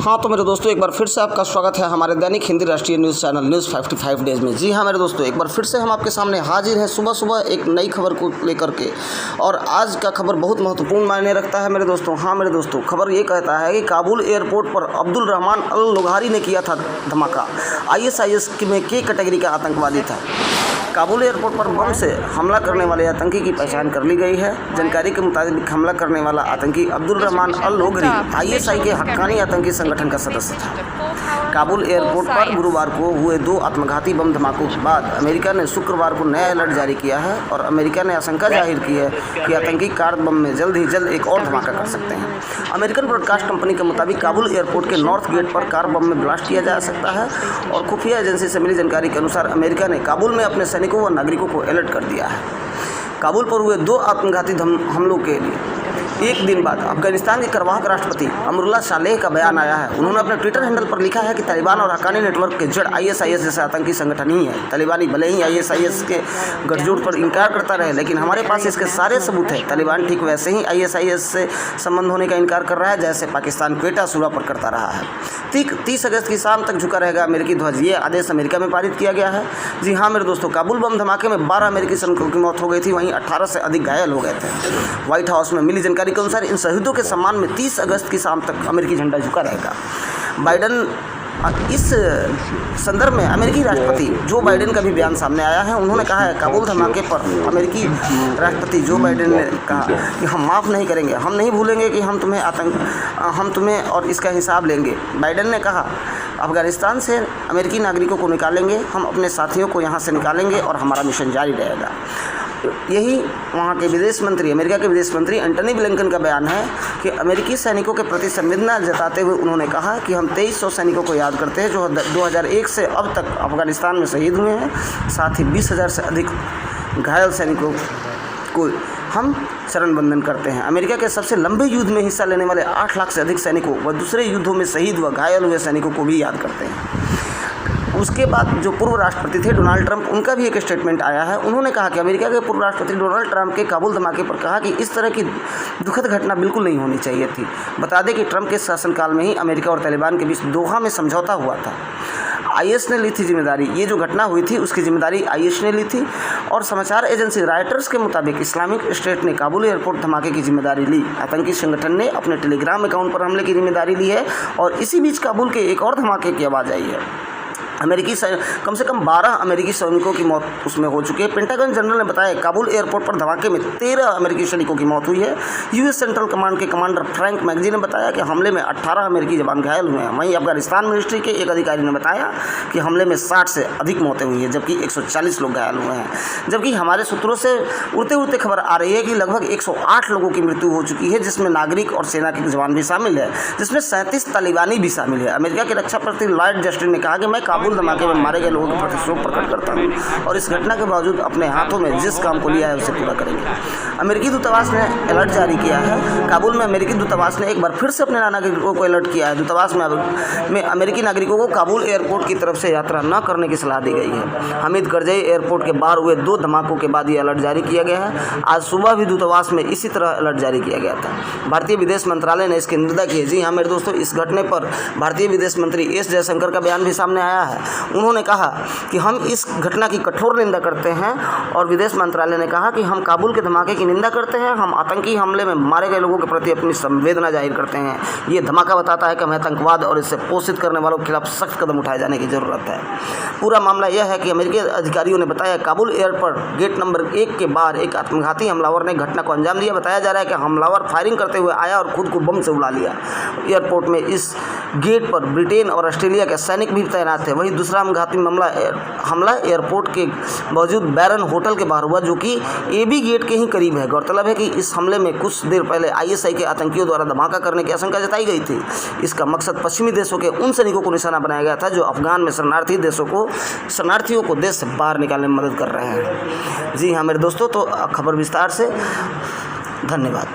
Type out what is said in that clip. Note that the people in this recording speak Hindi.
हाँ तो मेरे दोस्तों, एक बार फिर से आपका स्वागत है हमारे दैनिक हिंदी राष्ट्रीय न्यूज़ चैनल न्यूज़ 55 डेज़ में। जी हाँ मेरे दोस्तों, एक बार फिर से हम आपके सामने हाजिर हैं सुबह सुबह एक नई खबर को लेकर के। और आज का खबर बहुत महत्वपूर्ण मायने रखता है मेरे दोस्तों। हाँ मेरे दोस्तों, खबर ये कहता है कि काबुल एयरपोर्ट पर अब्दुल रहमान अल लोहारी ने किया था धमाका। ISIS में के कैटेगरी का आतंकवादी था। काबुल एयरपोर्ट पर बम से हमला करने वाले आतंकी की पहचान कर ली गई है। जानकारी के मुताबिक हमला करने वाला आतंकी अब्दुल रहमान अल लोहारी ISI के हक्कानी आतंकी संगठन का सदस्य था। काबुल एयरपोर्ट पर गुरुवार को हुए 2 आत्मघाती बम धमाकों के बाद अमेरिका ने शुक्रवार को नया अलर्ट जारी किया है और अमेरिका ने आशंका जाहिर की है कि आतंकी कार बम में जल्द ही जल्द एक और धमाका कर सकते हैं। अमेरिकन ब्रॉडकास्ट कंपनी के मुताबिक काबुल एयरपोर्ट के नॉर्थ गेट पर कार बम में ब्लास्ट किया जा सकता है और खुफिया एजेंसी से मिली जानकारी के अनुसार अमेरिका ने काबुल में अपने सैनिकों व नागरिकों को अलर्ट कर दिया है। काबुल पर हुए 2 आत्मघाती हमलों के लिए एक दिन बाद अफगानिस्तान के कार्यवाहक राष्ट्रपति अमरुल्लाह सालेह का बयान आया है। उन्होंने अपने ट्विटर हैंडल पर लिखा है कि तालिबान और हक्कानी नेटवर्क के जड़ ISIS जैसे आतंकी संगठन ही है। तालिबानी भले ही ISIS के गठजोड़ पर इनकार करता रहे, लेकिन हमारे पास इसके सारे सबूत हैं। तालिबान ठीक वैसे ही ISIS से संबंध होने का इनकार कर रहा है जैसे पाकिस्तान क्वेटा सूरा पर करता रहा है। 30 अगस्त की शाम तक झुका रहेगा अमेरिकी ध्वज, ये आदेश अमेरिका में पारित किया गया है। जी हाँ मेरे दोस्तों, काबुल बम धमाके में 12 अमेरिकी सैनिकों की मौत हो गई थी, वहीं 18 से अधिक घायल हो गए थे। व्हाइट हाउस में मिली जानकारी के अनुसार इन शहीदों के सम्मान में 30 अगस्त की शाम तक अमेरिकी झंडा झुका रहेगा। बाइडन इस संदर्भ में अमेरिकी राष्ट्रपति जो बाइडेन का भी बयान सामने आया है। उन्होंने कहा है काबुल धमाके पर अमेरिकी राष्ट्रपति जो बाइडेन ने कहा कि हम माफ़ नहीं करेंगे, हम नहीं भूलेंगे कि हम तुम्हें और इसका हिसाब लेंगे। बाइडेन ने कहा अफगानिस्तान से अमेरिकी नागरिकों को निकालेंगे, हम अपने साथियों को यहाँ से निकालेंगे और हमारा मिशन जारी रहेगा। यही वहाँ के विदेश मंत्री, अमेरिका के विदेश मंत्री एंटनी ब्लिंकन का बयान है कि अमेरिकी सैनिकों के प्रति संवेदना जताते हुए उन्होंने कहा कि हम 2300 सैनिकों को याद करते हैं जो 2001 से अब तक अफगानिस्तान में शहीद हुए हैं। साथ ही 20,000 से अधिक घायल सैनिकों को हम शरण बंधन करते हैं। अमेरिका के सबसे लंबे युद्ध में हिस्सा लेने वाले 8 लाख से अधिक सैनिकों व दूसरे युद्धों में शहीद व घायल हुए सैनिकों को भी याद करते हैं। उसके बाद जो पूर्व राष्ट्रपति थे डोनाल्ड ट्रंप, उनका भी एक स्टेटमेंट आया है। उन्होंने कहा कि अमेरिका के पूर्व राष्ट्रपति डोनाल्ड ट्रंप के काबुल धमाके पर कहा कि इस तरह की दुखद घटना बिल्कुल नहीं होनी चाहिए थी। बता दें कि ट्रंप के शासनकाल में ही अमेरिका और तालिबान के बीच दोहा में समझौता हुआ था। IS ने ली थी जिम्मेदारी, ये जो घटना हुई थी उसकी जिम्मेदारी IS ने ली थी। और समाचार एजेंसी राइटर्स के मुताबिक इस्लामिक स्टेट ने काबुल एयरपोर्ट धमाके की जिम्मेदारी ली। आतंकी संगठन ने अपने टेलीग्राम अकाउंट पर हमले की जिम्मेदारी ली है और इसी बीच काबुल के एक और धमाके की आवाज़ आई है। कम से कम 12 अमेरिकी सैनिकों की मौत उसमें हो चुकी है। पेंटागन जनरल ने बताया काबुल एयरपोर्ट पर धमाके में 13 अमेरिकी सैनिकों की मौत हुई है। US सेंट्रल कमांड के कमांडर फ्रैंक मैगजी ने बताया कि हमले में 18 अमेरिकी जवान घायल हुए हैं। वहीं अफगानिस्तान मिनिस्ट्री के एक अधिकारी ने बताया कि हमले में 60 से अधिक मौतें हुई हैं, जबकि 140 लोग घायल हुए हैं। जबकि हमारे सूत्रों से उड़ते उड़ते खबर आ रही है कि लगभग 108 लोगों की मृत्यु हो चुकी है, जिसमें नागरिक और सेना के जवान भी शामिल है, जिसमें 37 तालिबानी भी शामिल है। अमेरिका के रक्षा मंत्री लॉयड जस्टिन ने कहा कि मैं काबुल धमाके में मारे गए लोगों के प्रति शोक प्रकट करता हूं और इस घटना के बावजूद अपने हाथों में जिस काम को लिया है उसे पूरा करेंगे। अमेरिकी दूतावास ने अलर्ट जारी किया है। काबुल में अमेरिकी दूतावास ने एक बार फिर से अपने नागरिकों को अलर्ट किया है। दूतावास में अमेरिकी नागरिकों को काबुल एयरपोर्ट की तरफ से यात्रा न करने की सलाह दी गई है। हामिद करजई एयरपोर्ट के बाहर हुए 2 धमाकों के बाद ये अलर्ट जारी किया गया है। आज सुबह भी दूतावास में इसी तरह अलर्ट जारी किया गया था। भारतीय विदेश मंत्रालय ने इसकी निंदा की है। जी हाँ मेरे दोस्तों, इस घटने पर भारतीय विदेश मंत्री S जयशंकर का बयान भी सामने आया है। उन्होंने कहा कि हम इस घटना की कठोर निंदा करते हैं और विदेश मंत्रालय ने कहा कि हम काबुल के धमाके की निंदा करते हैं। हम आतंकी हमले में मारे गए लोगों के प्रति अपनी संवेदना जाहिर करते हैं। ये धमाका बताता है कि हमें आतंकवाद और इससे पोषित करने वालों के खिलाफ सख्त कदम उठाए जाने की जरूरत है। पूरा मामला यह है कि अमेरिकी अधिकारियों ने बताया काबुल एयरपोर्ट गेट नंबर 1 के बाहर एक आत्मघाती हमलावर ने घटना को अंजाम दिया। बताया जा रहा है कि हमलावर फायरिंग करते हुए आया और खुद को बम से उड़ा लिया। एयरपोर्ट में इस गेट पर ब्रिटेन और ऑस्ट्रेलिया के सैनिक भी तैनात थे। वहीं दूसरा आत्मघाती हमला एयरपोर्ट के मौजूद बैरन होटल के बाहर हुआ, जो कि AB गेट के ही करीब है। गौरतलब है कि इस हमले में कुछ देर पहले ISI के आतंकियों द्वारा धमाका करने की आशंका जताई गई थी। इसका मकसद पश्चिमी देशों के उन सैनिकों को निशाना बनाया गया था जो अफगान में शरणार्थियों को देश से बाहर निकालने में मदद कर रहे हैं। जी हाँ मेरे दोस्तों, तो खबर विस्तार से। धन्यवाद।